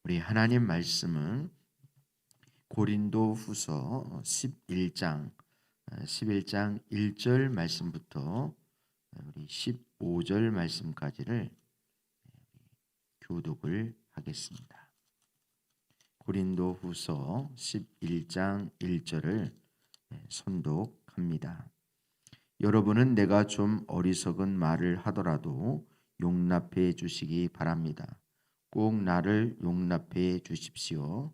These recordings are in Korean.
우리 하나님 말씀은 고린도후서 11장 1절 말씀부터 우리 15절 말씀까지를 교독을 하겠습니다. 고린도후서 11장 1절을 선독합니다. 여러분은 내가 좀 어리석은 말을 하더라도 용납해 주시기 바랍니다. 꼭 나를 용납해 주십시오.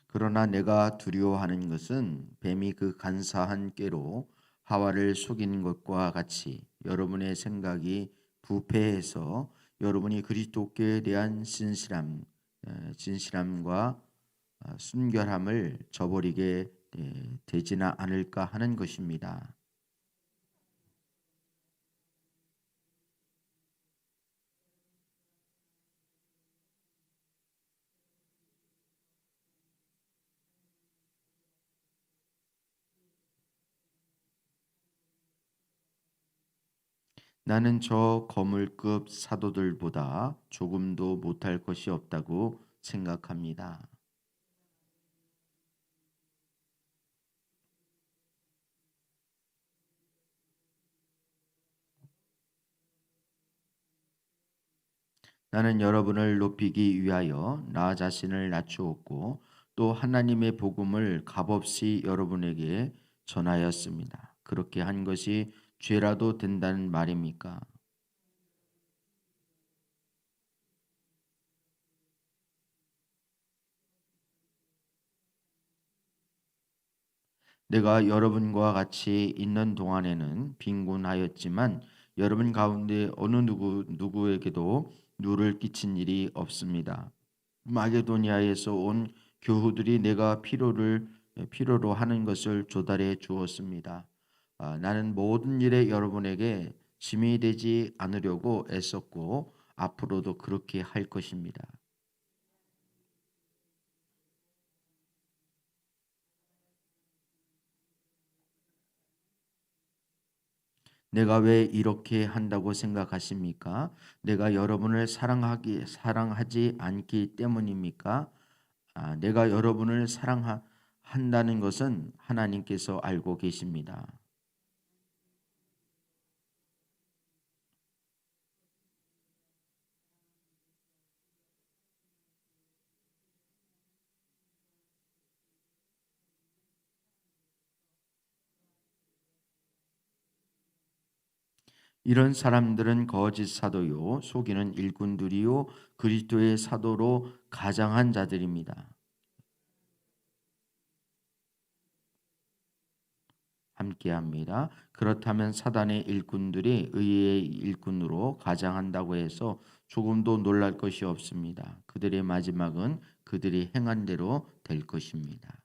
그러나 내가 두려워하는 것은 뱀이 그 간사한 꾀로 하와를 속이는 것과 같이 여러분의 생각이 부패해서 여러분이 그리스도께 대한 진실함과 순결함을 저버리게 되지나 않을까 하는 것입니다. 나는 저 거물급 사도들보다 조금도 못할 것이 없다고 생각합니다. 나는 여러분을 높이기 위하여 나 자신을 낮추었고 또 하나님의 복음을 값없이 여러분에게 전하였습니다. 그렇게 한 것이 죄라도 된다는 말입니까? 내가 여러분과 같이 있는 동안에는 빈곤하였지만 여러분 가운데 어느 누구에게도 누를 끼친 일이 없습니다. 마게도니아에서 온 교우들이 내가 필요로 하는 것을 조달해 주었습니다. 나는 모든 일에 여러분에게 짐이 되지 않으려고 애썼고 앞으로도 그렇게 할 것입니다. 내가 왜 이렇게 한다고 생각하십니까? 내가 여러분을 사랑하지 않기 때문입니까? 내가 여러분을 사랑한다는 것은 하나님께서 알고 계십니다. 이런 사람들은 거짓 사도요, 속이는 일꾼들이요, 그리스도의 사도로 가장한 자들입니다. 함께합니다. 그렇다면 사단의 일꾼들이 의의 일꾼으로 가장한다고 해서 조금도 놀랄 것이 없습니다. 그들의 마지막은 그들이 행한 대로 될 것입니다.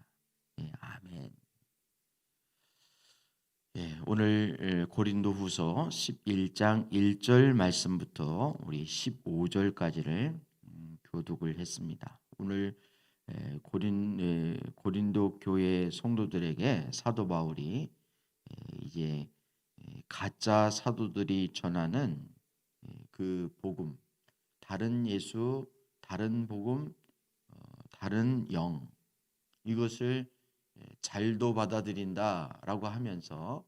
예, 아멘. 예, 오늘 고린도후서 11장 1절 말씀부터 우리 15절까지를 교독을 했습니다. 오늘 고린도 교회 성도들에게 사도 바울이 이제 가짜 사도들이 전하는 그 복음, 다른 예수, 다른 복음, 다른 영, 이것을 잘도 받아들인다라고 하면서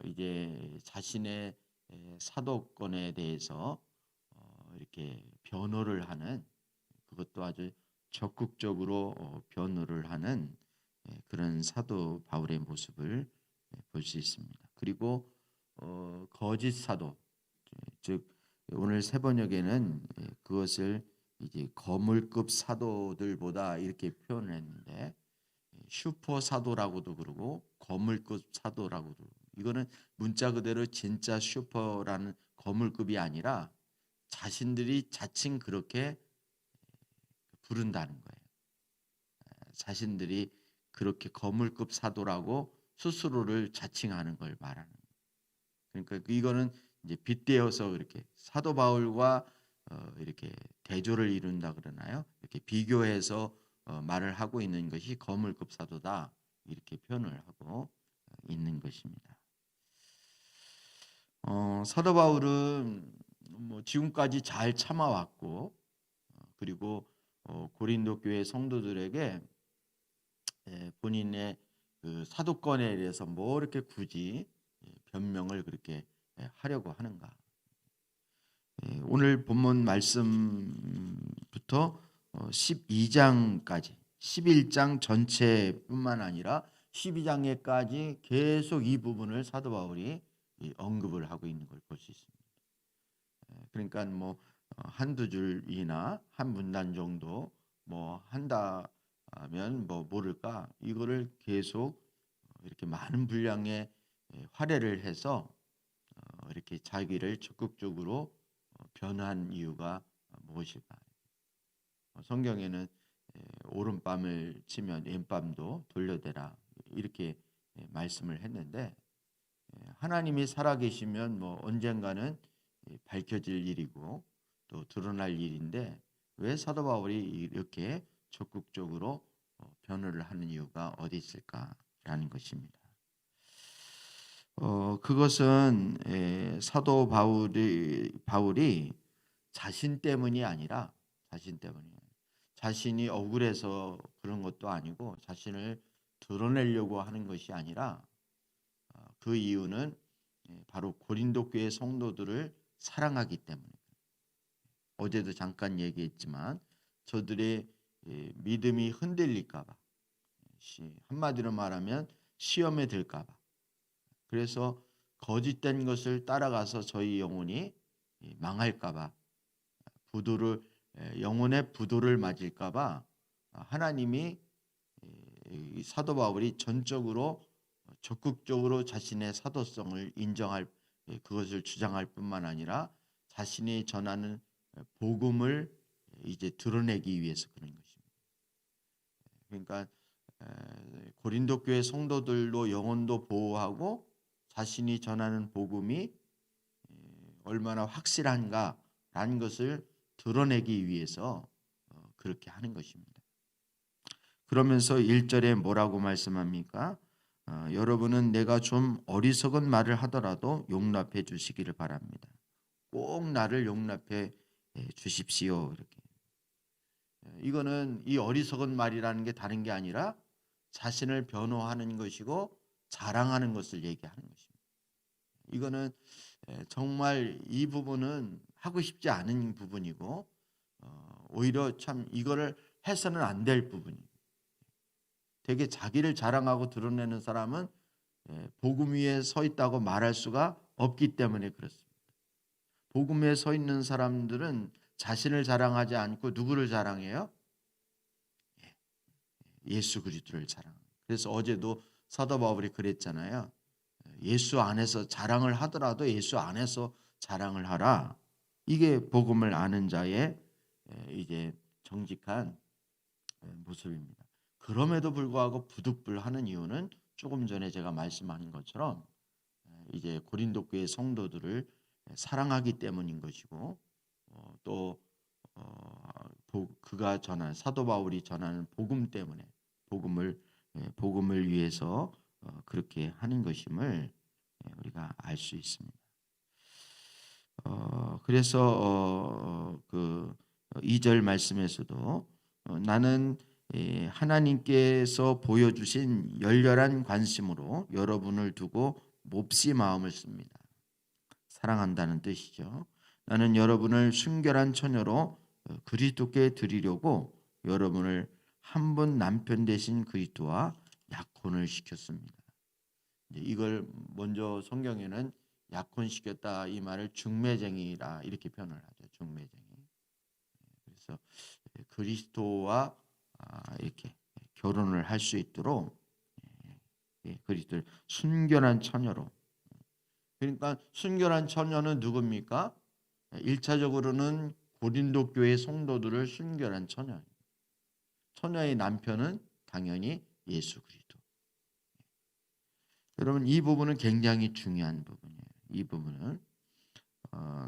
이제 자신의 사도권에 대해서 이렇게 변호를 하는, 그것도 아주 적극적으로 변호를 하는 그런 사도 바울의 모습을 볼 수 있습니다. 그리고 거짓 사도, 즉 오늘 세 번역에는 그것을 이제 거물급 사도들보다 이렇게 표현했는데, 슈퍼 사도라고도 그러고 거물급 사도라고도 그러고, 이거는 문자 그대로 진짜 슈퍼라는 거물급이 아니라 자신들이 자칭 그렇게 부른다는 거예요. 자신들이 그렇게 거물급 사도라고 스스로를 자칭하는 걸 말하는 거예요. 그러니까 이거는 이제 빗대어서 그렇게 사도 바울과 이렇게 대조를 이룬다 그러나요? 이렇게 비교해서 말을 하고 있는 것이 거물급 사도다 이렇게 표현을 하고 있는 것입니다. 사도 바울은 뭐 지금까지 잘 참아왔고 그리고 고린도 교회 성도들에게 본인의 그 사도권에 대해서 뭐 이렇게 굳이 변명을 그렇게 하려고 하는가? 오늘 본문 말씀부터 12장까지 11장 전체뿐만 아니라 12장에까지 계속 이 부분을 사도 바울이 언급을 하고 있는 걸 볼 수 있습니다. 그러니까 뭐 한두 줄이나 한 문단 정도 뭐 한다면 뭐 모를까 이거를 계속 이렇게 많은 분량의 활애를 해서 이렇게 자기를 적극적으로 변한 이유가 무엇일까? 성경에는 오른밤을 치면 왼밤도 돌려대라 이렇게 말씀을 했는데 하나님이 살아계시면 뭐 언젠가는 밝혀질 일이고 또 드러날 일인데 왜 사도 바울이 이렇게 적극적으로 변호를 하는 이유가 어디 있을까라는 것입니다. 그것은 사도 바울이 자신 때문이 아니라 자신이 억울해서 그런 것도 아니고 자신을 드러내려고 하는 것이 아니라 그 이유는 바로 고린도 교회 성도들을 사랑하기 때문에 어제도 잠깐 얘기했지만 저들의 믿음이 흔들릴까 봐 한마디로 말하면 시험에 들까 봐 그래서 거짓된 것을 따라가서 저희 영혼이 망할까 봐 영혼의 부도를 맞을까 봐 하나님이 사도 바울이 전적으로 적극적으로 자신의 사도성을 인정할 그것을 주장할 뿐만 아니라 자신이 전하는 복음을 이제 드러내기 위해서 그런 것입니다. 그러니까 고린도 교회 성도들도 영혼도 보호하고 자신이 전하는 복음이 얼마나 확실한가라는 것을 드러내기 위해서 그렇게 하는 것입니다. 그러면서 1절에 뭐라고 말씀합니까? 여러분은 내가 좀 어리석은 말을 하더라도 용납해 주시기를 바랍니다. 꼭 나를 용납해 주십시오. 이렇게. 이거는 이 어리석은 말이라는 게 다른 게 아니라 자신을 변호하는 것이고 자랑하는 것을 얘기하는 것입니다. 이거는 정말 이 부분은 하고 싶지 않은 부분이고 오히려 참 이거를 해서는 안 될 부분이에요. 되게 자기를 자랑하고 드러내는 사람은 복음 위에 서 있다고 말할 수가 없기 때문에 그렇습니다. 복음 위에 서 있는 사람들은 자신을 자랑하지 않고 누구를 자랑해요? 예수 그리스도를 자랑합니다. 그래서 어제도 사도 바울이 그랬잖아요. 예수 안에서 자랑을 하더라도 예수 안에서 자랑을 하라. 이게 복음을 아는 자의 이제 정직한 모습입니다. 그럼에도 불구하고 부득불하는 이유는 조금 전에 제가 말씀하는 것처럼 이제 고린도 교회 성도들을 사랑하기 때문인 것이고 또 그가 전한 사도 바울이 전하는 복음 때문에 복음을 위해서 그렇게 하는 것임을 우리가 알 수 있습니다. 그래서 그 2절 말씀에서도 나는 하나님께서 보여주신 열렬한 관심으로 여러분을 두고 몹시 마음을 씁니다. 사랑한다는 뜻이죠. 나는 여러분을 순결한 처녀로 그리스도께 드리려고 여러분을 한 분 남편 되신 그리스도와 약혼을 시켰습니다. 이걸 먼저 성경에는 약혼시켰다 이 말을 중매쟁이라 이렇게 표현을 하죠. 중매쟁이. 그래서 그리스도와 이렇게 결혼을 할 수 있도록 그리스도를 순결한 처녀로. 그러니까 순결한 처녀는 누굽니까? 1차적으로는 고린도 교회 성도들을 순결한 처녀. 처녀의 남편은 당연히 예수 그리스도. 여러분 이 부분은 굉장히 중요한 부분이에요. 이 부분은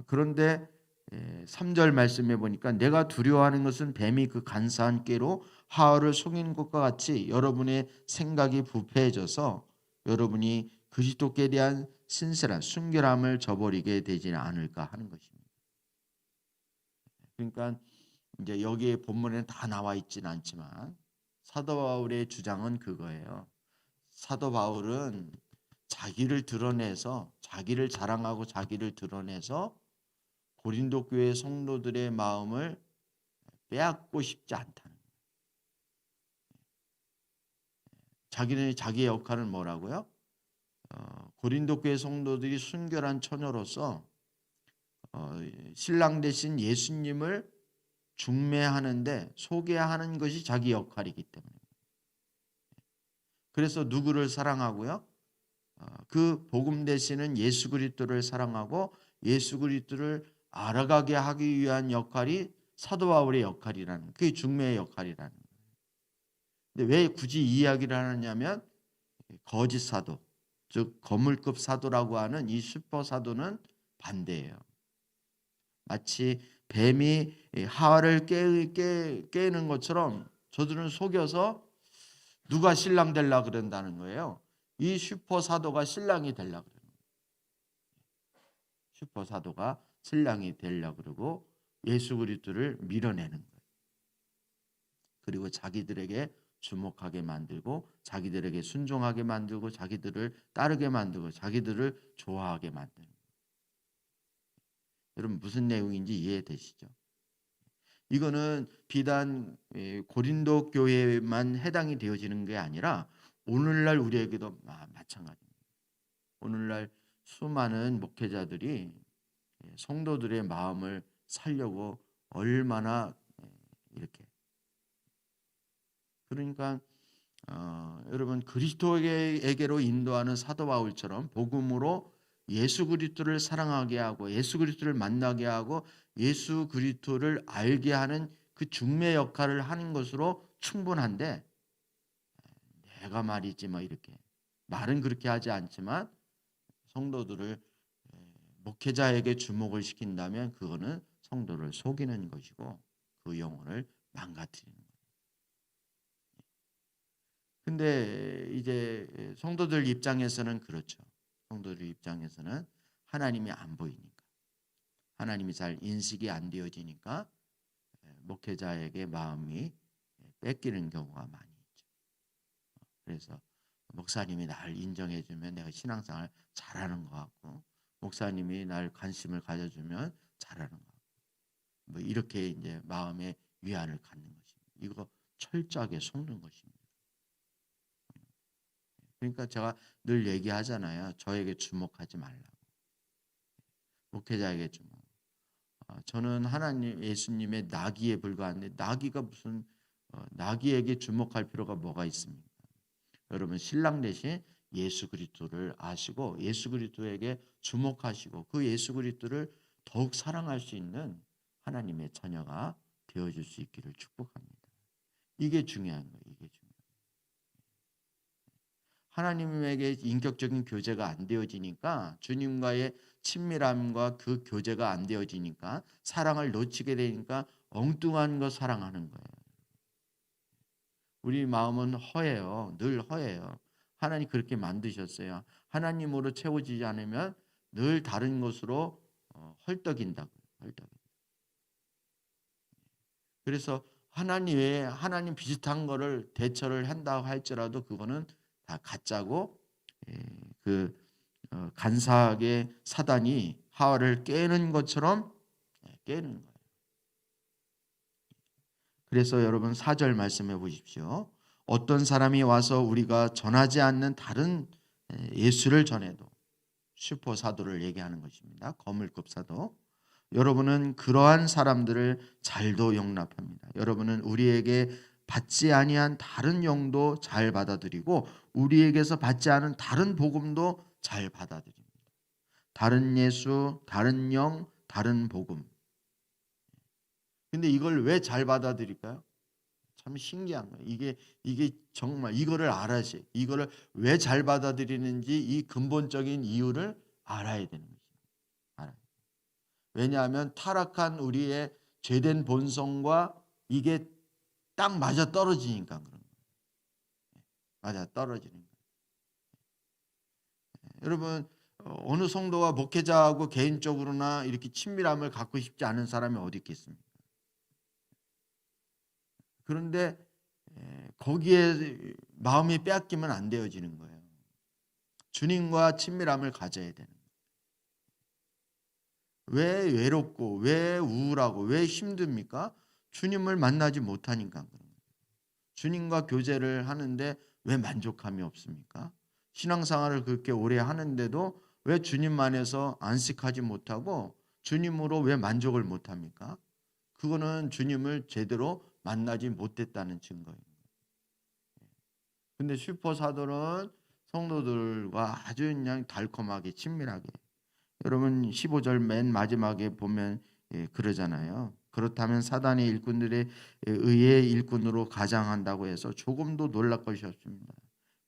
그런데 3절 말씀해 보니까 내가 두려워하는 것은 뱀이 그 간사한 꾀로 하와를 속인 것과 같이 여러분의 생각이 부패해져서 여러분이 그리스도께 대한 신실한 순결함을 저버리게 되지는 않을까 하는 것입니다. 그러니까 이제 여기에 본문에 다 나와 있지는 않지만 사도 바울의 주장은 그거예요. 사도 바울은 자기를 드러내서 자기를 자랑하고 자기를 드러내서 고린도 교회 성도들의 마음을 빼앗고 싶지 않다는 거예요. 자기는 자기의 역할은 뭐라고요? 고린도 교회 성도들이 순결한 처녀로서 신랑 대신 예수님을 중매하는데 소개하는 것이 자기 역할이기 때문에. 그래서 누구를 사랑하고요? 그 복음 대신은 예수 그리스도를 사랑하고 예수 그리스도를 알아가게 하기 위한 역할이 사도 바울의 역할이라는, 그게 중매의 역할이라는 거예요. 근데 왜 굳이 이 이야기를 하느냐면 거짓 사도, 즉 거물급 사도라고 하는 이 슈퍼 사도는 반대예요. 마치 뱀이 하와를 깨는 것처럼 저들은 속여서 누가 신랑 되려 그런다는 거예요. 이 슈퍼 사도가 신랑이 되려 그래요. 슈퍼 사도가 신랑이 되려 그러고 예수 그리스도를 밀어내는 거예요. 그리고 자기들에게 주목하게 만들고 자기들에게 순종하게 만들고 자기들을 따르게 만들고 자기들을 좋아하게 만드는 거예요. 여러분 무슨 내용인지 이해되시죠? 이거는 비단 고린도 교회만 해당이 되어지는 게 아니라 오늘날 우리에게도 마찬가지입니다. 오늘날 수많은 목회자들이 성도들의 마음을 살려고 얼마나 이렇게, 그러니까 여러분 그리스도에게로 인도하는 사도 바울처럼 복음으로 예수 그리스도를 사랑하게 하고 예수 그리스도를 만나게 하고 예수 그리스도를 알게 하는 그 중매 역할을 하는 것으로 충분한데, 내가 말이지 뭐 이렇게 말은 그렇게 하지 않지만 성도들을 목회자에게 주목을 시킨다면 그거는 성도를 속이는 것이고 그 영혼을 망가뜨리는 거예요. 근데 이제 성도들 입장에서는 그렇죠. 성도들 입장에서는 하나님이 안 보이니까, 하나님이 잘 인식이 안 되어지니까 목회자에게 마음이 뺏기는 경우가 많이 있죠. 그래서 목사님이 날 인정해 주면 내가 신앙생활 잘하는 것 같고, 목사님이 날 관심을 가져주면 잘하는 것 같고, 뭐 이렇게 이제 마음의 위안을 갖는 것입니다. 이거 철저하게 속는 것입니다. 그러니까 제가 늘 얘기하잖아요. 저에게 주목하지 말라고. 목회자에게 주목. 저는 하나님 예수님의 나귀에 불과한데 나귀가 무슨 나귀에게 주목할 필요가 뭐가 있습니까? 여러분 신랑 대신 예수 그리스도를 아시고 예수 그리스도에게 주목하시고 그 예수 그리스도를 더욱 사랑할 수 있는 하나님의 자녀가 되어줄 수 있기를 축복합니다. 이게 중요한 거예요. 이게 중요해요. 하나님에게 인격적인 교제가 안 되어지니까, 주님과의 친밀함과 그 교제가 안 되어지니까 사랑을 놓치게 되니까 엉뚱한 거 사랑하는 거예요. 우리 마음은 허해요. 늘 허해요. 하나님 그렇게 만드셨어요. 하나님으로 채워지지 않으면 늘 다른 것으로 헐떡인다고요. 헐떡. 그래서 하나님 외에 하나님 비슷한 거를 대처를 한다고 할지라도 그거는 다 가짜고, 그 간사하게 사단이 하와를 깨는 것처럼 깨는 거예요. 그래서 여러분 4절 말씀해 보십시오. 어떤 사람이 와서 우리가 전하지 않는 다른 예수를 전해도, 슈퍼 사도를 얘기하는 것입니다. 거물급 사도. 여러분은 그러한 사람들을 잘도 용납합니다. 여러분은 우리에게 받지 아니한 다른 영도 잘 받아들이고 우리에게서 받지 않은 다른 복음도 잘 받아들입니다. 다른 예수, 다른 영, 다른 복음. 근데 이걸 왜 잘 받아들일까요? 참 신기한 거예요. 이게 정말 이거를 알아야지. 이거를 왜 잘 받아들이는지 이 근본적인 이유를 알아야 되는 거죠. 알아요. 왜냐하면 타락한 우리의 죄된 본성과 이게 딱 맞아 떨어지니까 그런 거예요. 맞아 떨어지는 거예요. 여러분 어느 성도가 목회자하고 개인적으로나 이렇게 친밀함을 갖고 싶지 않은 사람이 어디 있겠습니까? 그런데 거기에 마음이 빼앗기면 안 되어지는 거예요. 주님과 친밀함을 가져야 되는 거예요. 왜 외롭고 왜 우울하고 왜 힘듭니까? 주님을 만나지 못하니까 그런 거예요. 주님과 교제를 하는데 왜 만족함이 없습니까? 신앙생활을 그렇게 오래 하는데도 왜 주님 안에서 안식하지 못하고 주님으로 왜 만족을 못합니까? 그거는 주님을 제대로 만나지 못했다는 증거예요. 근데 슈퍼 사도는 성도들과 아주 그냥 달콤하게 친밀하게. 여러분 15절 맨 마지막에 보면 그러잖아요. 그렇다면 사단의 일꾼들의 의의 일꾼으로 가장한다고 해서 조금도 놀랄 것이 없습니다.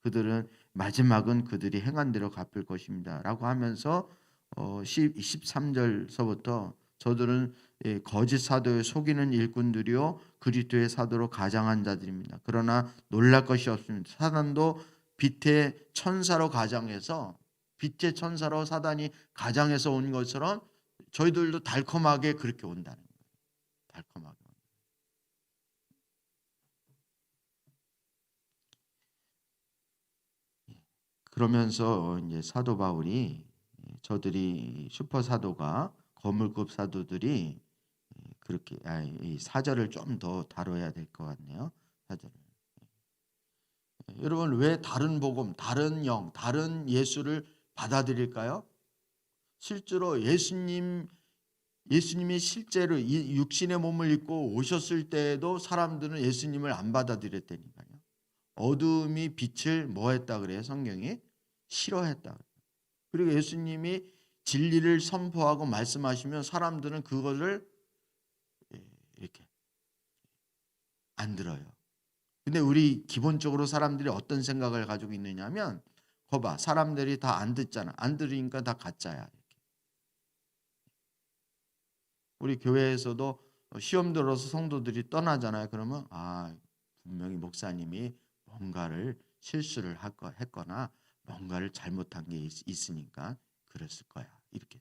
그들은 마지막은 그들이 행한 대로 갚을 것입니다. 라고 하면서 13절서부터 저들은 거짓 사도에 속이는 일꾼들이요 그리스도의 사도로 가장한 자들입니다. 그러나 놀랄 것이 없습니다. 사단도 빛의 천사로 가장해서 빛의 천사로 사단이 가장해서 온 것처럼 저희들도 달콤하게 그렇게 온다는 거예요. 달콤하게. 그러면서 이제 사도 바울이 저들이 슈퍼 사도가 거물급 사도들이 그렇게 이 사절을 좀 더 다뤄야 될 것 같네요. 사절을. 여러분 왜 다른 복음, 다른 영, 다른 예수를 받아들일까요? 실제로 예수님이 실제로 이 육신의 몸을 입고 오셨을 때에도 사람들은 예수님을 안 받아들였다니까요. 어둠이 빛을 뭐 했다 그래요? 성경이 싫어했다. 그리고 예수님이 진리를 선포하고 말씀하시면 사람들은 그것을 이렇게 안 들어요. 근데 우리 기본적으로 사람들이 어떤 생각을 가지고 있느냐면 거봐 사람들이 다 안 듣잖아. 안 들으니까 다 가짜야. 이렇게. 우리 교회에서도 시험 들어서 성도들이 떠나잖아요. 그러면 분명히 목사님이 뭔가를 실수를 했거나 뭔가를 잘못한 게 있으니까 그랬을 거야. 이렇게.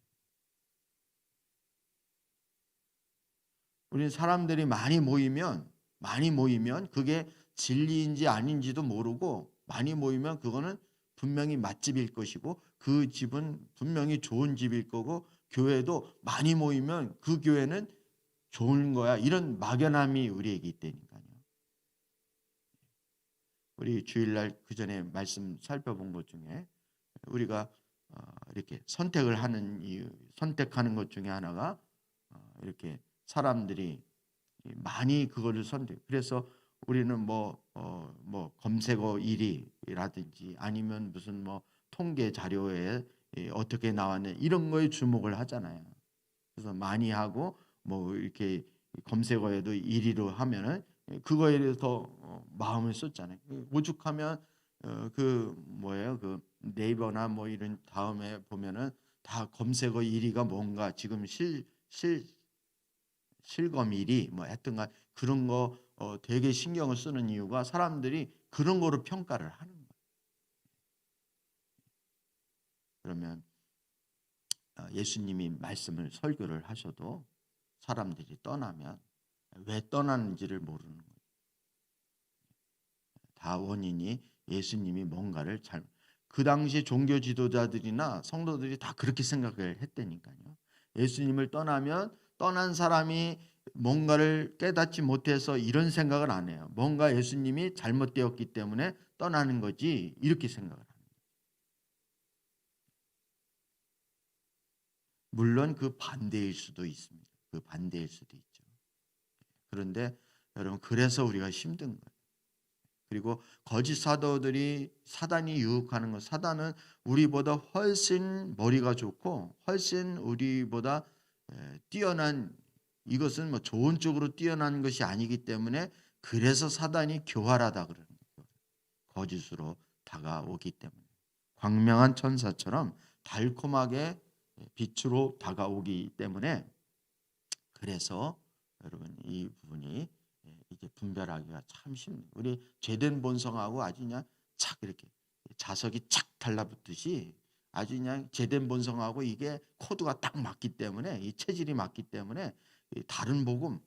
우리 사람들이 많이 모이면 그게 진리인지 아닌지도 모르고 많이 모이면 그거는 분명히 맛집일 것이고 그 집은 분명히 좋은 집일 거고 교회도 많이 모이면 그 교회는 좋은 거야. 이런 막연함이 우리에게 있다니까요. 우리 주일날 그 전에 말씀 살펴본 것 중에 우리가 이렇게 선택하는 것 중에 하나가 이렇게 사람들이 많이 그거를 그래서 우리는 뭐 검색어 1위라든지 아니면 무슨 뭐 통계 자료에 어떻게 나왔냐 이런 거에 주목을 하잖아요. 그래서 많이 하고 뭐 이렇게 검색어에도 1위로 하면은 그거에 대해서 마음을 쏟잖아요. 오죽하면 그 뭐예요? 그 네이버나 뭐 이런 다음에 보면은 다 검색어 1위가 뭔가 지금 실검 1위 뭐 하여튼간 그런 거 되게 신경을 쓰는 이유가 사람들이 그런 거로 평가를 하는 거예요. 그러면 예수님이 말씀을 설교를 하셔도 사람들이 떠나면 왜 떠나는지를 모르는 거예요. 다 원인이 예수님이 뭔가를 그 당시 종교 지도자들이나 성도들이 다 그렇게 생각을 했다니까요. 예수님을 떠나면 떠난 사람이 뭔가를 깨닫지 못해서 이런 생각을 안 해요. 뭔가 예수님이 잘못되었기 때문에 떠나는 거지 이렇게 생각을 합니다. 물론 그 반대일 수도 있습니다. 그 반대일 수도 있죠. 그런데 여러분 그래서 우리가 힘든 거예요. 그리고 거짓 사도들이 사단이 유혹하는 것. 사단은 우리보다 훨씬 머리가 좋고 훨씬 우리보다 뛰어난 이것은 뭐 좋은 쪽으로 뛰어난 것이 아니기 때문에 그래서 사단이 교활하다 그러는 거예요. 거짓으로 다가오기 때문에 광명한 천사처럼 달콤하게 빛으로 다가오기 때문에 그래서 여러분 이 부분이 이제 분별하기가 참 쉽네요. 우리 죄된 본성하고 아주 그냥 착 이렇게 자석이 착 달라붙듯이 아주 그냥 죄된 본성하고 이게 코드가 딱 맞기 때문에 이 체질이 맞기 때문에 이 다른 복음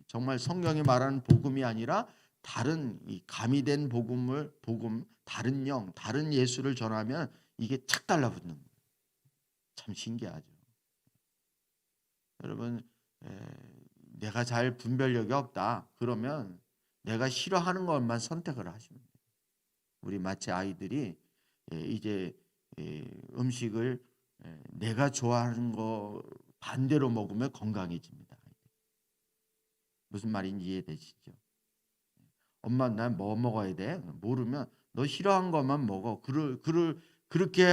정말 성경이 말하는 복음이 아니라 다른 이 가미된 복음 다른 영 다른 예수를 전하면 이게 착 달라붙는 거예요. 참 신기하죠. 여러분 내가 잘 분별력이 없다. 그러면 내가 싫어하는 것만 선택을 하시면 돼요. 우리 마치 아이들이 이제 음식을 내가 좋아하는 거 반대로 먹으면 건강해집니다. 무슨 말인지 이해되시죠? 엄마 난 뭐 먹어야 돼? 모르면 너 싫어하는 것만 먹어. 그렇게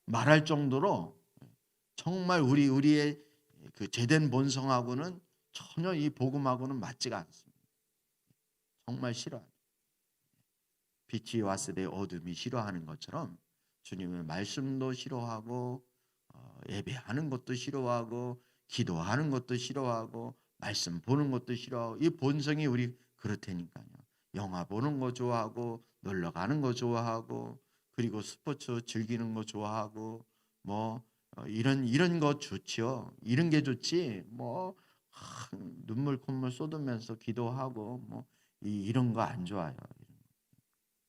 말할 정도로 정말 우리의 그 죄된 본성하고는 전혀 이 복음하고는 맞지가 않습니다. 정말 싫어요. 빛이 왔을 때 어둠이 싫어하는 것처럼 주님의 말씀도 싫어하고 예배하는 것도 싫어하고 기도하는 것도 싫어하고 말씀 보는 것도 싫어하고 이 본성이 우리 그렇다니까요. 영화 보는 거 좋아하고 놀러 가는 거 좋아하고 그리고 스포츠 즐기는 거 좋아하고 뭐 이런 거 좋죠. 이런 게 좋지. 뭐 눈물 콧물 쏟으면서 기도하고 뭐 이런 거 안 좋아요.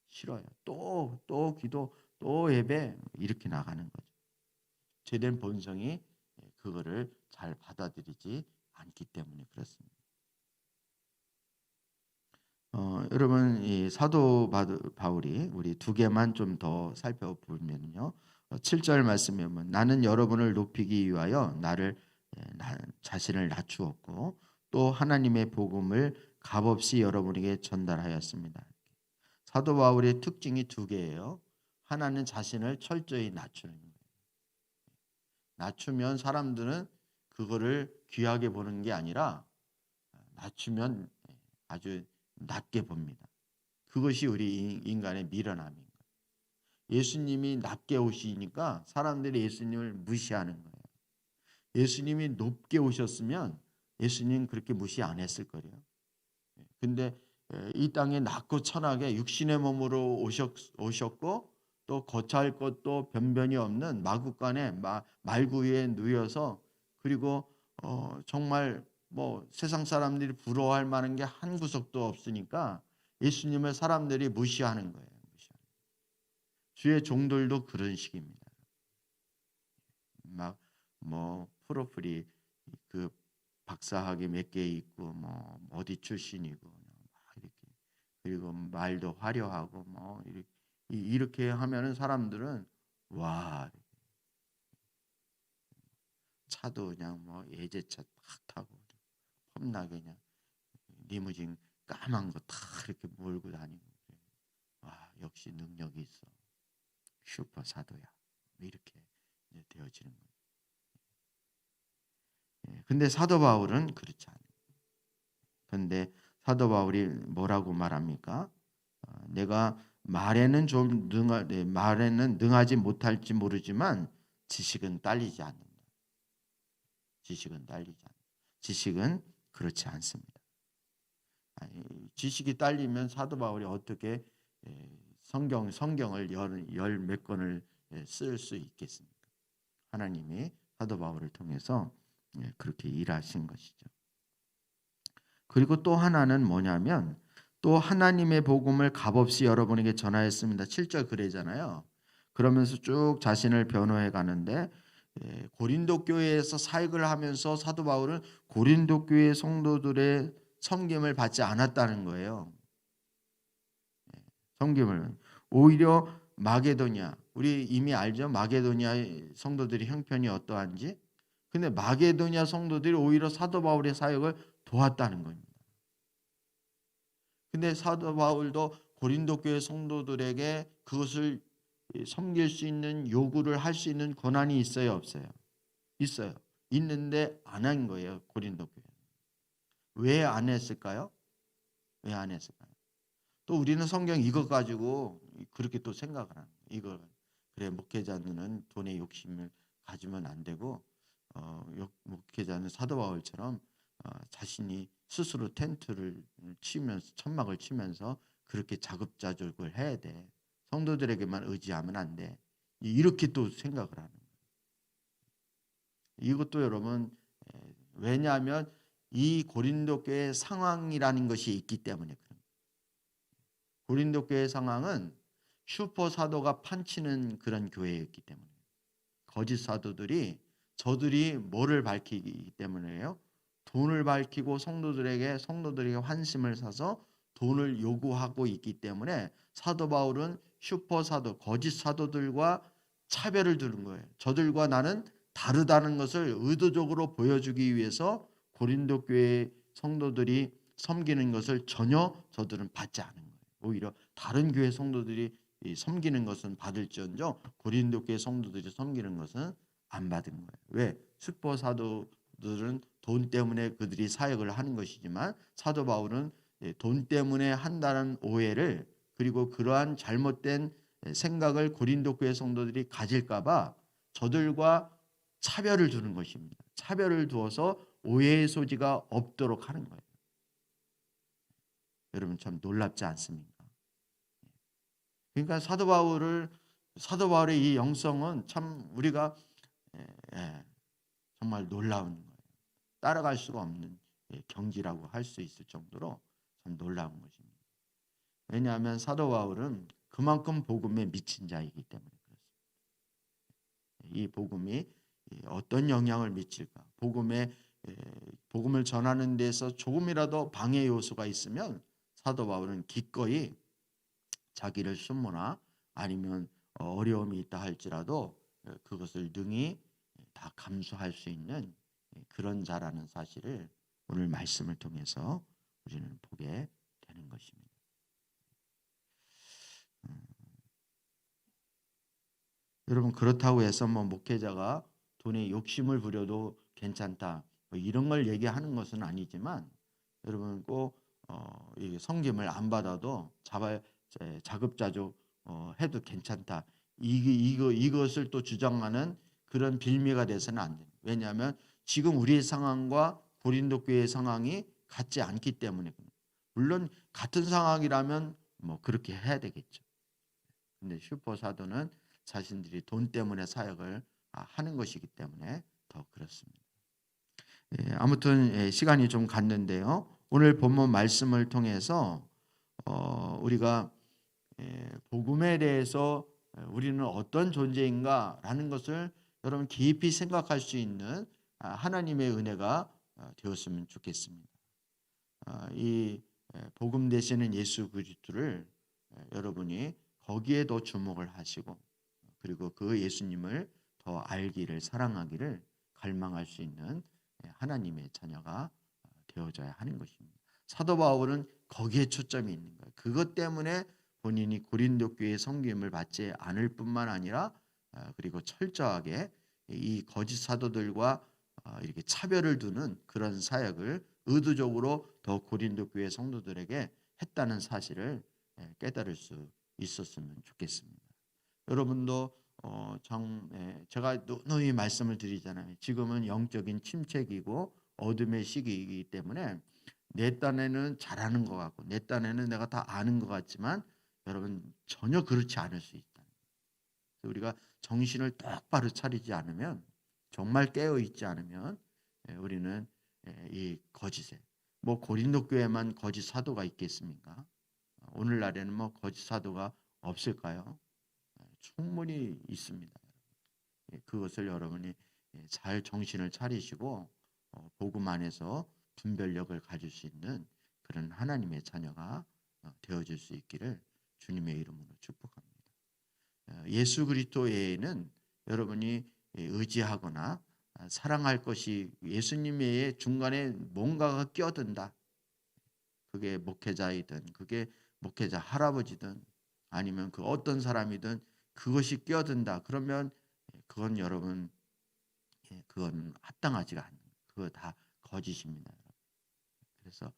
싫어요. 또 기도, 또 예배 이렇게 나가는 거죠. 죄된 본성이 그거를 잘 받아들이지 않기 때문에 그렇습니다. 여러분 이 사도 바울이 우리 두 개만 좀 더 살펴보면요. 7절 말씀에 보면 나는 여러분을 높이기 위하여 자신을 낮추었고 또 하나님의 복음을 값없이 여러분에게 전달하였습니다. 사도 바울의 특징이 두 개예요. 하나는 자신을 철저히 낮추는 거예요. 낮추면 사람들은 그거를 귀하게 보는 게 아니라 낮추면 아주 낮게 봅니다. 그것이 우리 인간의 미련함인 거예요. 예수님이 낮게 오시니까 사람들이 예수님을 무시하는 거예요. 예수님이 높게 오셨으면 예수님 그렇게 무시 안 했을 거예요. 근데 이 땅에 낮고 천하게 육신의 몸으로 오셨고 또 거처할 것도 변변이 없는 마구간에 말구 위에 누워서 그리고 정말 뭐 세상 사람들이 부러워할 만한 게 한 구석도 없으니까 예수님을 사람들이 무시하는 거예요. 주의 종들도 그런 식입니다. 막 뭐 프로필이 그 박사학위 몇 개 있고 뭐 어디 출신이고 막 이렇게 그리고 말도 화려하고 뭐 이렇게 하면은 사람들은 와 차도 그냥 뭐 예제차 탁 타고 폼나게 그냥 리무진 까만 거 다 이렇게 몰고 다니고 와 역시 능력이 있어 슈퍼 사도야 이렇게 이제 되어지는 거예요. 근데 사도 바울은 그렇지 않아요. 근데 사도 바울이 뭐라고 말합니까? 내가 말에는 능하지 못할지 모르지만 지식은 딸리지 않는다. 지식은 딸리지 않는다. 지식은 그렇지 않습니다. 지식이 딸리면 사도 바울이 어떻게 성경을 열 몇 권을 쓸 수 있겠습니까? 하나님이 사도 바울을 통해서 그렇게 일하신 것이죠. 그리고 또 하나는 뭐냐면 또 하나님의 복음을 값없이 여러분에게 전하였습니다. 7절 그래잖아요. 그러면서 쭉 자신을 변호해 가는데 고린도 교회에서 사역을 하면서 사도 바울은 고린도 교회 성도들의 섬김을 받지 않았다는 거예요. 섬김을 오히려 마게도냐 우리 이미 알죠? 마게도냐 성도들이 형편이 어떠한지. 근데 마게도냐 성도들이 오히려 사도 바울의 사역을 도왔다는 겁니다. 근데 사도 바울도 고린도 교회 성도들에게 그것을 섬길 수 있는 요구를 할 수 있는 권한이 있어요, 없어요? 있어요. 있는데 안 한 거예요, 고린도 교회. 왜 안 했을까요? 왜 안 했을까요? 또 우리는 성경 이것 가지고 그렇게 또 생각을 하는 거예요. 이거 그래 목회자는 돈에 욕심을 가지면 안 되고 목회자는 사도 바울처럼 자신이 스스로 텐트를 치면서 천막을 치면서 그렇게 자급자족을 해야 돼. 성도들에게만 의지하면 안 돼. 이렇게 또 생각을 하는 거예요. 이것도 여러분 왜냐하면 이 고린도 교회의 상황이라는 것이 있기 때문에 그런 거예요. 고린도 교회의 상황은 슈퍼 사도가 판치는 그런 교회였기 때문에 거짓 사도들이 저들이 뭐를 밝히기 때문에요? 돈을 밝히고 성도들에게 환심을 사서 돈을 요구하고 있기 때문에 사도 바울은 슈퍼 사도, 거짓 사도들과 차별을 두는 거예요. 저들과 나는 다르다는 것을 의도적으로 보여주기 위해서 고린도 교회 성도들이 섬기는 것을 전혀 저들은 받지 않은 거예요. 오히려 다른 교회 성도들이 섬기는 것은 받을지언정 고린도 교회 성도들이 섬기는 것은 안 받은 거예요. 왜? 슈퍼 사도들은 돈 때문에 그들이 사역을 하는 것이지만 사도 바울은 돈 때문에 한다는 오해를 그리고 그러한 잘못된 생각을 고린도 교회 성도들이 가질까봐 저들과 차별을 두는 것입니다. 차별을 두어서 오해의 소지가 없도록 하는 거예요. 여러분 참 놀랍지 않습니까? 그러니까 사도 바울의 이 영성은 참 우리가 정말 놀라운 거예요. 따라갈 수가 없는 경지라고 할 수 있을 정도로 참 놀라운 것입니다. 왜냐하면 사도 바울은 그만큼 복음에 미친 자이기 때문에 그렇습니다. 이 복음이 어떤 영향을 미칠까? 복음을 전하는 데서 조금이라도 방해 요소가 있으면 사도 바울은 기꺼이 자기를 숨거나 아니면 어려움이 있다 할지라도 그것을 능히 다 감수할 수 있는 그런 자라는 사실을 오늘 말씀을 통해서 우리는 보게 되는 것입니다. 여러분 그렇다고 해서 목회자가 돈에 욕심을 부려도 괜찮다 이런 걸 얘기하는 것은 아니지만 여러분 꼭 성김을 안 받아도 자급자족 해도 괜찮다. 이것을 또 주장하는 그런 빌미가 돼서는 안 돼요. 왜냐하면 지금 우리의 상황과 고린도 교회의 상황이 같지 않기 때문에 물론 같은 상황이라면 그렇게 해야 되겠죠. 근데 슈퍼 사도는 자신들이 돈 때문에 사역을 하는 것이기 때문에 더 그렇습니다. 아무튼 시간이 좀 갔는데요. 오늘 본문 말씀을 통해서 우리가 복음에 대해서 우리는 어떤 존재인가라는 것을 여러분 깊이 생각할 수 있는 하나님의 은혜가 되었으면 좋겠습니다. 이 복음 되시는 예수 그리스도를 여러분이 거기에 더 주목을 하시고 그리고 그 예수님을 더 알기를 사랑하기를 갈망할 수 있는 하나님의 자녀가 되어져야 하는 것입니다. 사도 바울은 거기에 초점이 있는 거예요. 그것 때문에 본인이 고린도 교회의 섬김을 받지 않을 뿐만 아니라 그리고 철저하게 이 거짓 사도들과 이렇게 차별을 두는 그런 사역을 의도적으로 더 고린도 교회 성도들에게 했다는 사실을 깨달을 수 있었으면 좋겠습니다. 여러분도 제가 누누이 말씀을 드리잖아요. 지금은 영적인 침체기고 어둠의 시기이기 때문에 내 딴에는 잘하는 것 같고 내 딴에는 내가 다 아는 것 같지만 여러분 전혀 그렇지 않을 수 있다. 우리가 정신을 똑바로 차리지 않으면 정말 깨어 있지 않으면 우리는 이 거짓에 고린도 교회만 거짓 사도가 있겠습니까? 오늘날에는 거짓 사도가 없을까요? 충분히 있습니다. 그것을 여러분이 잘 정신을 차리시고 복음 안에서 분별력을 가질 수 있는 그런 하나님의 자녀가 되어질 수 있기를 주님의 이름으로 축복합니다. 예수 그리스도 외에는 여러분이 의지하거나 사랑할 것이 예수님 외에 중간에 뭔가가 끼어든다. 그게 목회자이든 그게 목회자 할아버지든 아니면 그 어떤 사람이든 그것이 끼어든다. 그러면 그건 여러분 그건 합당하지가 않는 그거 다 거짓입니다. 그래서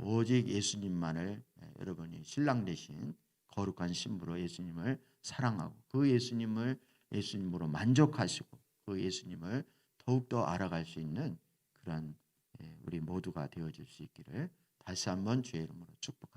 오직 예수님만을 여러분이 신랑 되신 거룩한 신부로 예수님을 사랑하고 그 예수님으로 만족하시고 그 예수님을 더욱더 알아갈 수 있는 그런 우리 모두가 되어질 수 있기를 다시 한번 주의 이름으로 축복합니다.